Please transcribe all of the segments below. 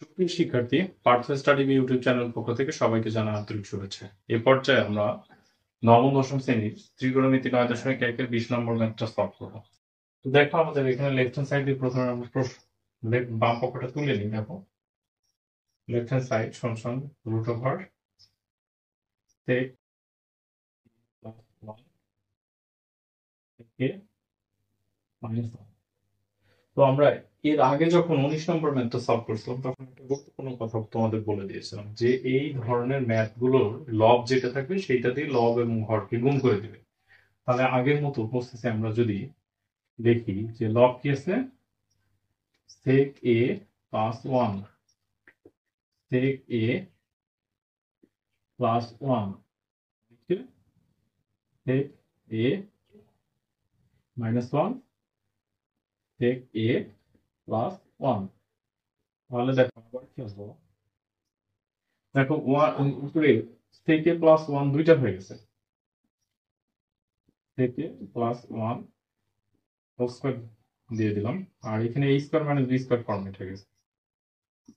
সুপ্রিয় শিক্ষার্থী, Partha study YouTube channel পক্ষ থেকে সবাইকে জানাই আন্তরিক শুভেচ্ছা। এ পর্যায়ে আমরা নবম দশম শ্রেণীর ত্রিকোণমিতি 9.1-এর 20 নম্বর ম্যাথটা সলভ করবো। তো দেখো আমাদের এখানে লেফট হ্যান্ড সাইড দিয়ে প্রথমে আমরা বাম পক্ষটা তুলে নিই। দেখো লেফট হ্যান্ড সাইড সমান রুট ওভার সেক থেকে মাইনাস 1। তো আমরা এর আগে যখন 19 নম্বর ম্যাথটা সলভ করছিলাম তখন একটা গুরুত্বপূর্ণ কথা তোমাদের বলে দিয়েছিলাম যে এই ধরনের ম্যাথগুলোর লব যেটা থাকবে সেইটা দিয়ে লব এবং হরকে গুণ করে দিবে। তাহলে আগের মতো প্রসেসে আমরা যদি দেখি যে লব কি আছে, sec a plus 1 sec a plus 1 sec a minus 1 sec a plus 1। তাহলে দেখো আবার কি আসবো, দেখো উপরে sec a plus 1 দুইটা হয়ে গেছে, sec a plus 1 whole square দিয়ে দিলাম, আর এখানে a square minus b square format হয়ে গেছে,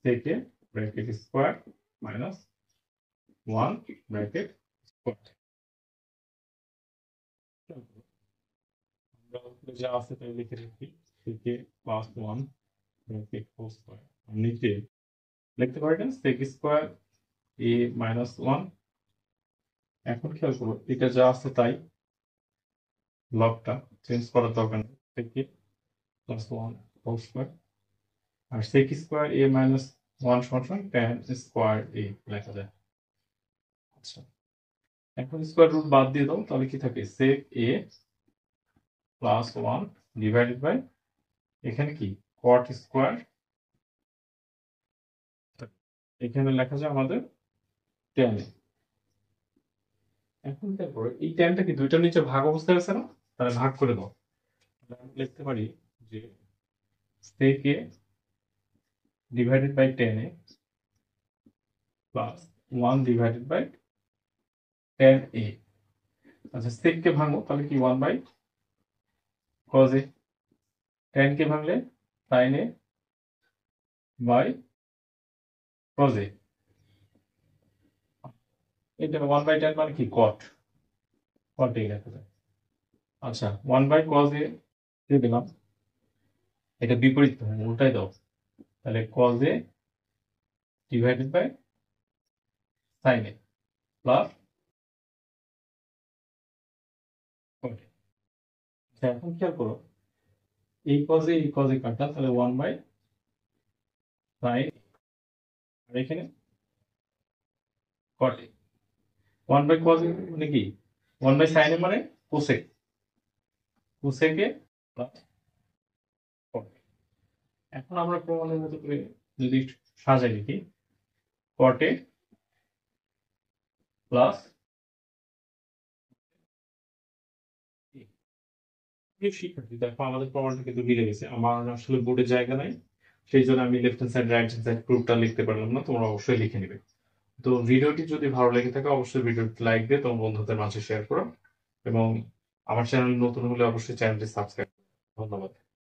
sec a bracket square minus 1 bracket square. আমরা উপরে যা আছে তাই লিখে রাখি, sec a plus 1 bracket whole square, আর নিচে লিখতে পারি না sec স্কয়ার a মাইনাস 1। এখন খেয়াল করো এটা যা আছে তাই, লবটা চেঞ্জ করার দরকার নেই, sec a plus 1 whole square, আর sec স্কয়ার a মাইনাস 1 সমান tan স্কয়ার a লেখা যায়। আচ্ছা, এখন স্কয়ার রুট বাদ দিয়ে দাও, তাহলে কি থাকে sec a plus 1 divided by এখানে কি cot স্কয়ার, এখানে লেখা যায় আমাদের tan a। এখন তারপর এই ট্যানটা কি দুইটার নিচে ভাগ অবস্থায় আছে না, তাহলে ভাগ করে দাও। তাহলে আমি লিখতে পারি যে sec a divided by tan a plus 1 divided by tan a। আচ্ছা, sec কে ভাঙো তাহলে কি 1 বাই cos a, tan কে ভাঙলে sin a by cos a। এটা 1 বাই tan মানে কি cot, cot a লেখা যায়। আচ্ছা, 1 বাই cos a দিয়ে দিলাম, এটা বিপরীত উল্টাই দাও, তাহলে cos a divided by sin a plus cot a। আচ্ছা, এখন খেয়াল করো এই cos a কাটা, তাহলে 1 বাই sin, আর এখানে cot a। 1 by cos a মানে কি 1 বাই sin a মানে cosec, cosec a plus cot a। এখন আমরা প্রমাণের মতো করে যদি সাজাই লিখি cot a প্লাস শিক্ষার্থী দেখো আমাদের প্রমাণটা কিন্তু মিলে গেছে। আমার আসলে বোর্ডে জায়গা নাই, সেই জন্য আমি left hand side right hand side প্রুফটা লিখতে পারলাম না, তোমরা অবশ্যই লিখে নিবে। তো ভিডিওটি যদি ভালো লেগে থাকে অবশ্যই ভিডিওটি লাইক দিয়ে তোমার বন্ধুদের মাঝে শেয়ার করো, এবং আমার চ্যানেল নতুন হলে অবশ্যই চ্যানেলটি সাবস্ক্রাইব। ধন্যবাদ।